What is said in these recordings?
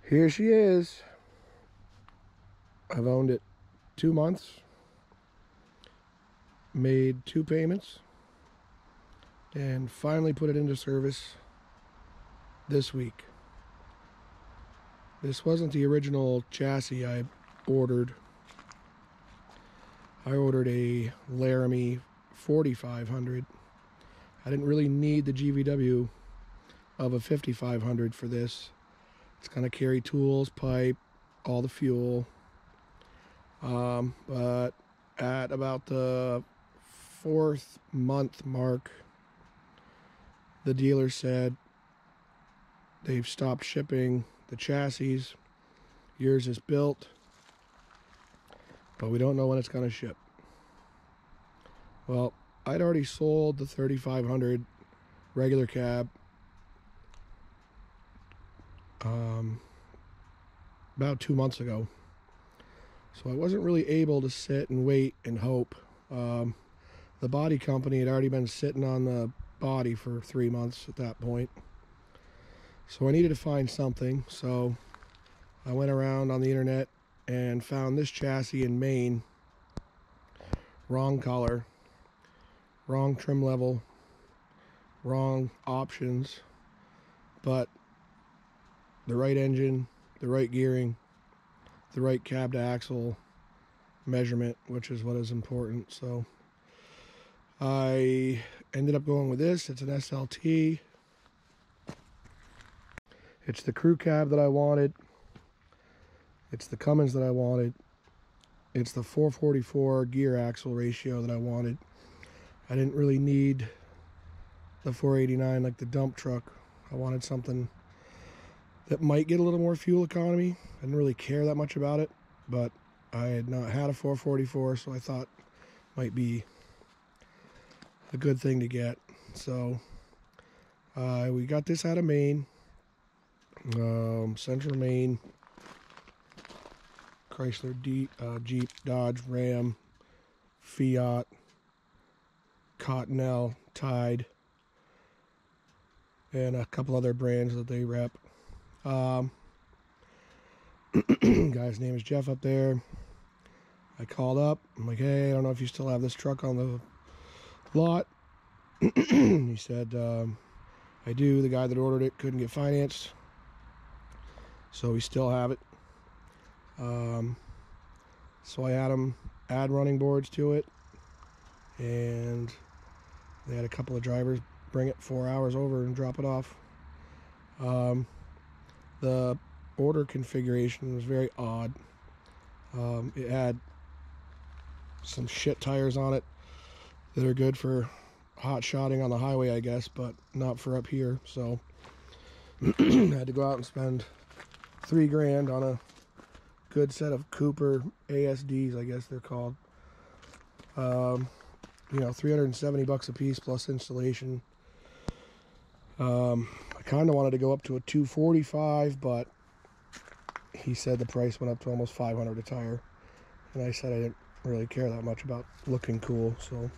Here she is. I've owned it 2 months, made 2 payments, and finally put it into service this week. This wasn't the original chassis I ordered. I ordered a Laramie 4500. I didn't really need the GVW of a 5500 for this. It's going to carry tools, pipe, all the fuel. But at about the 4th month mark, the dealer said they've stopped shipping the chassis. Yours is built, but we don't know when it's going to ship. Well, I'd already sold the 3500 regular cab about 2 months ago. So I wasn't really able to sit and wait and hope. The body company had already been sitting on the body for 3 months at that point. So I needed to find something. So I went around on the internet and found this chassis in Maine. Wrong color, wrong trim level, wrong options, but the right engine, the right gearing, the right cab to axle measurement, which is what is important. So I ended up going with this. It's an SLT. It's the crew cab that I wanted. It's the Cummins that I wanted. It's the 444 gear axle ratio that I wanted. I didn't really need the 489 like the dump truck. I wanted something that might get a little more fuel economy. I didn't really care that much about it, but I had not had a 444, so I thought it might be a good thing to get. So we got this out of Maine, Central Maine, Chrysler, Jeep, Dodge, Ram, Fiat, Cottonelle, Tide, and a couple other brands that they rep. Guy's name is Jeff up there. I called up. I'm like, hey, I don't know if you still have this truck on the lot. He said, I do. The guy that ordered it couldn't get financed, so we still have it. So I had them add running boards to it, and they had a couple of drivers bring it 4 hours over and drop it off. The order configuration was very odd. It had some shit tires on it that are good for hot shotting on the highway, I guess, but not for up here. So I had to go out and spend $3 grand on a good set of Cooper ASDs, I guess they're called. You know, $370 a piece plus installation. I kind of wanted to go up to a 245, but he said the price went up to almost $500 a tire, and I said I didn't really care that much about looking cool, so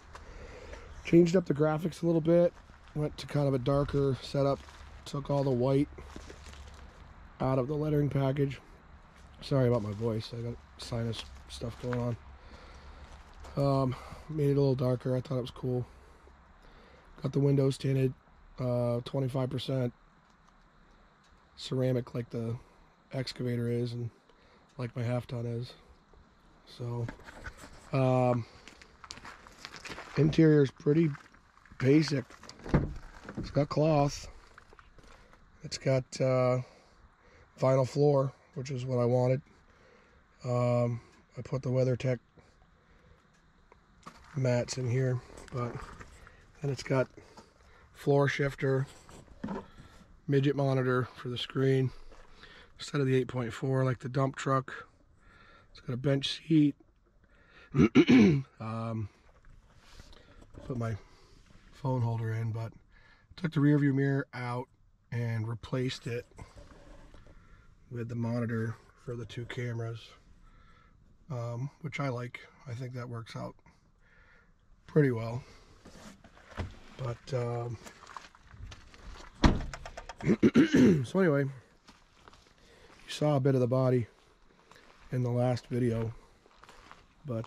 changed up the graphics a little bit, went to kind of a darker setup, took all the white out of the lettering package. Sorry about my voice, I got sinus stuff going on. Made it a little darker. I thought it was cool. Got the windows tinted, 25% ceramic like the excavator is and like my half ton is. So interior is pretty basic. It's got cloth. It's got vinyl floor, which is what I wanted. I put the WeatherTech mats in here, but then it's got floor shifter, midget monitor for the screen instead of the 8.4 like the dump truck. It's got a bench seat. Put my phone holder in, but took the rear view mirror out and replaced it with the monitor for the 2 cameras, which I like. I think that works out pretty well. But so anyway, You saw a bit of the body in the last video, but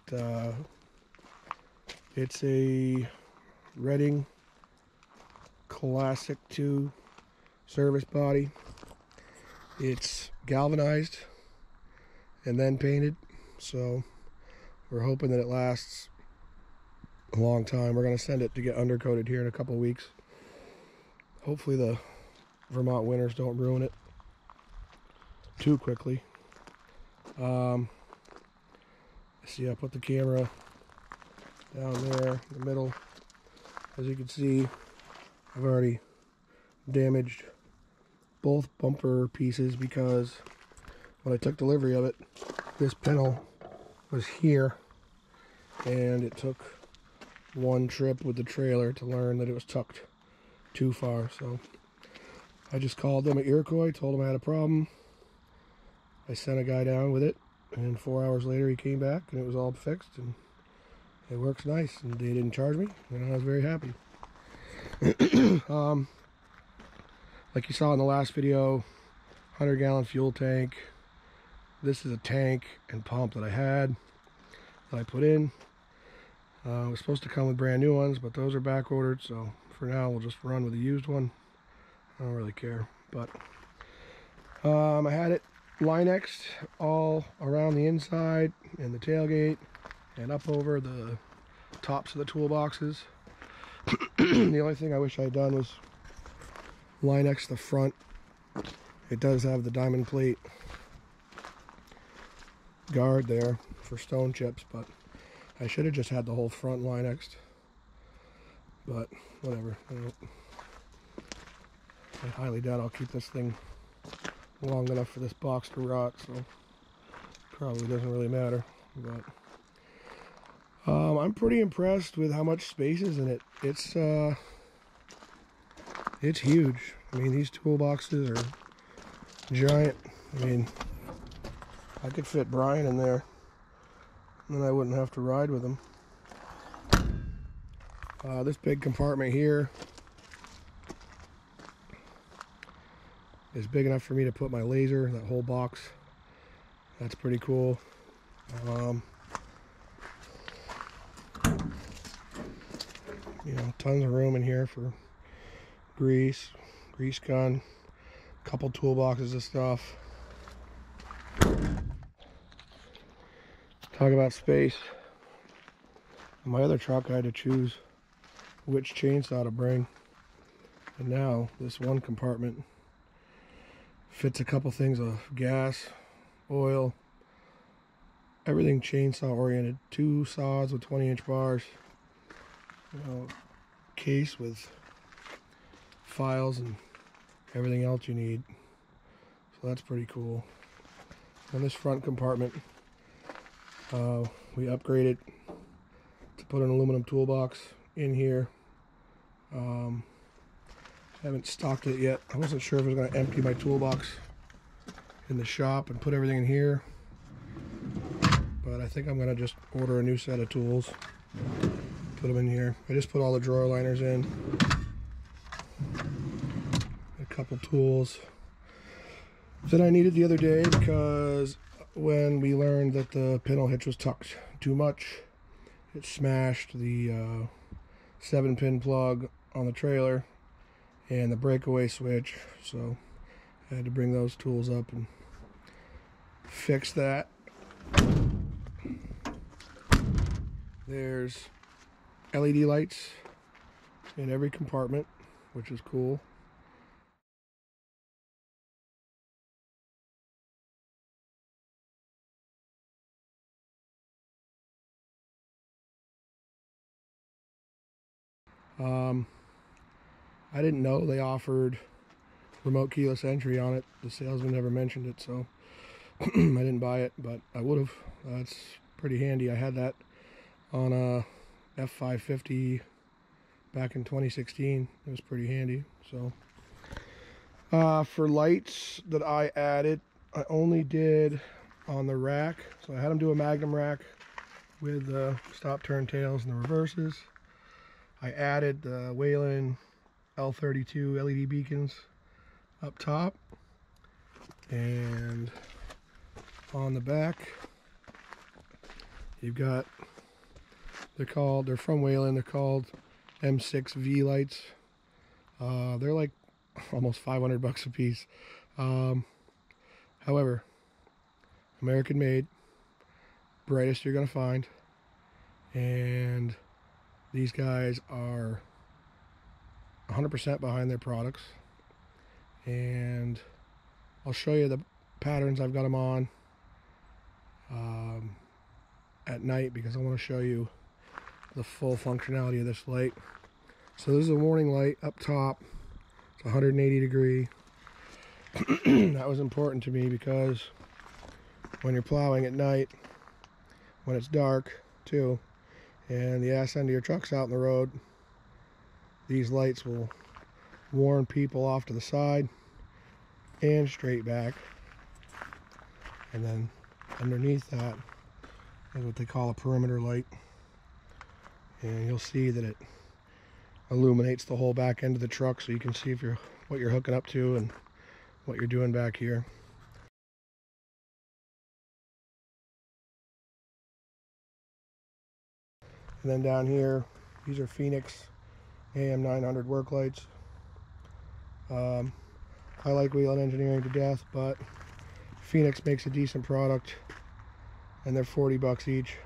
it's a Redding Classic 2 service body. It's galvanized and then painted, so we're hoping that it lasts a long time. We're going to send it to get undercoated here in a couple of weeks. Hopefully the Vermont winters don't ruin it too quickly. See, I put the camera down there in the middle. As you can see, I've already damaged both bumper pieces because when I took delivery of it, this panel was here, and it took one trip with the trailer to learn that it was tucked too far. So I just called them at Iroquois, told them I had a problem. I sent a guy down with it, and 4 hours later he came back and it was all fixed, and it works nice, and they didn't charge me, and I was very happy. Like you saw in the last video, 100-gallon fuel tank. This is a tank and pump that I had, that I put in. It was supposed to come with brand new ones, but those are back ordered, so for now we'll just run with a used one. I don't really care, but I had it Linexed all around the inside and the tailgate and up over the tops of the toolboxes. The only thing I wish I had done was Linex the front. It does have the diamond plate guard there for stone chips, but I should have just had the whole front Linexed. But whatever. I highly doubt I'll keep this thing long enough for this box to rot, so probably doesn't really matter. But I'm pretty impressed with how much space is in it. It's huge. I mean, these toolboxes are giant. I mean, I could fit Brian in there, and then I wouldn't have to ride with him. This big compartment here is big enough for me to put my laser, that whole box. That's pretty cool. You know, tons of room in here for grease gun, a couple toolboxes of stuff. Talk about space. My other truck, I had to choose which chainsaw to bring, and now this one compartment fits a couple things of gas, oil, everything chainsaw oriented. 2 saws with 20-inch bars, you know, case with files and everything else you need. So that's pretty cool. On this front compartment, we upgraded to put an aluminum toolbox in here. Haven't stocked it yet. I wasn't sure if I was going to empty my toolbox in the shop and put everything in here, but I think I'm going to just order a new set of tools, put them in here. I just put all the drawer liners in, a couple tools that I needed the other day, because when we learned that the pintle hitch was tucked too much, it smashed the 7-pin plug on the trailer and the breakaway switch, so I had to bring those tools up and fix that. There's LED lights in every compartment, which is cool. I didn't know they offered remote keyless entry on it. The salesman never mentioned it, so I didn't buy it, but I would have. That's pretty handy. I had that on a F550 back in 2016. It was pretty handy. So for lights that I added, I only did on the rack. So I had them do a Magnum rack with the stop, turn, tails, and the reverses. I added the Whelen L32 LED beacons up top, And on the back, you've got, they're from Whelen, they're called M6V lights. They're like almost $500 a piece. However, American made, brightest you're gonna find, and these guys are 100% behind their products. And I'll show you the patterns I've got them on at night, because I want to show you the full functionality of this light. So this is a warning light up top. It's 180 degree. That was important to me because when you're plowing at night, when it's dark too, and the ass end of your truck's out in the road, these lights will warn people off to the side and straight back. And then underneath that is what they call a perimeter light, and you'll see that it illuminates the whole back end of the truck, so you can see if what you're hooking up to and what you're doing back here. And then down here, these are Feniex AM900 work lights. I like Whelen Engineering to death, but Feniex makes a decent product, and they're $40 each,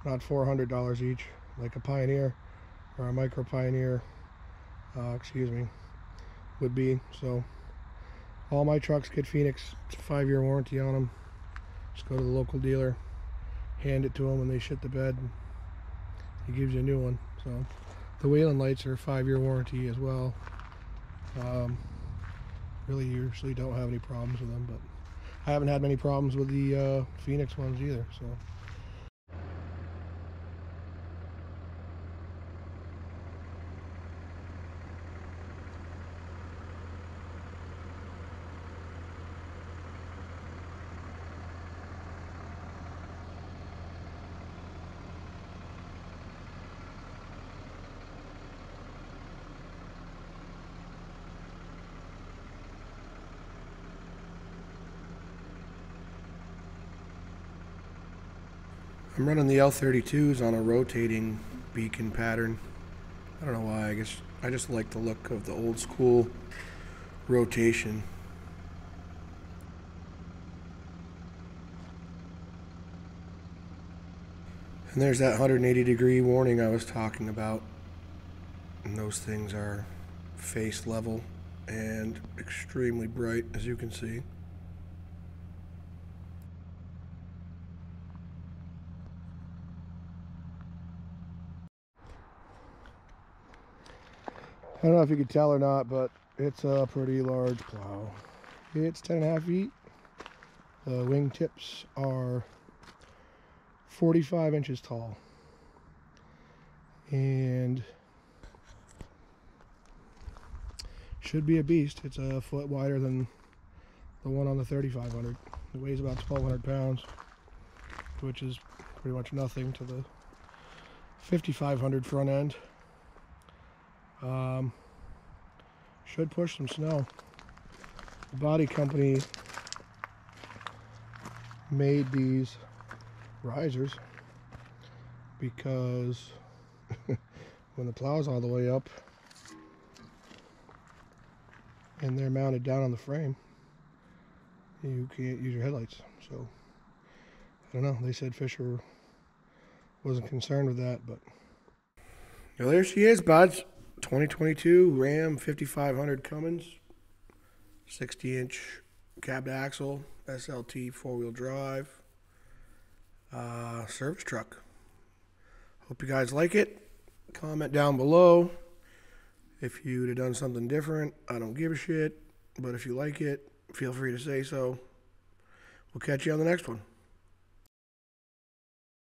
not $400 each, like a Pioneer or a Micro Pioneer, would be. So all my trucks get Feniex. It's a 5-year warranty on them. Just go to the local dealer, hand it to them when they shit the bed, and he gives you a new one. So the Whelen lights are a 5-year warranty as well. Really usually don't have any problems with them, but I haven't had many problems with the Feniex ones either. So I'm running the L32s on a rotating beacon pattern. I don't know why. I guess I just like the look of the old school rotation. And there's that 180 degree warning I was talking about. And those things are face level and extremely bright, as you can see. I don't know if you could tell or not, but it's a pretty large plow. It's 10.5 feet. The wing tips are 45 inches tall. And should be a beast. It's a foot wider than the one on the 3500. It weighs about 1,200 pounds, which is pretty much nothing to the 5500 front end. Should push some snow. The body company made these risers because when the plow's all the way up and they're mounted down on the frame, you can't use your headlights. So I don't know, they said Fisher wasn't concerned with that, but well, there she is, buds. 2022 Ram 5500 Cummins, 60-inch cabbed axle, SLT 4-wheel drive, service truck. Hope you guys like it. Comment down below if you'd have done something different. I don't give a shit, but if you like it, feel free to say so. We'll catch you on the next one.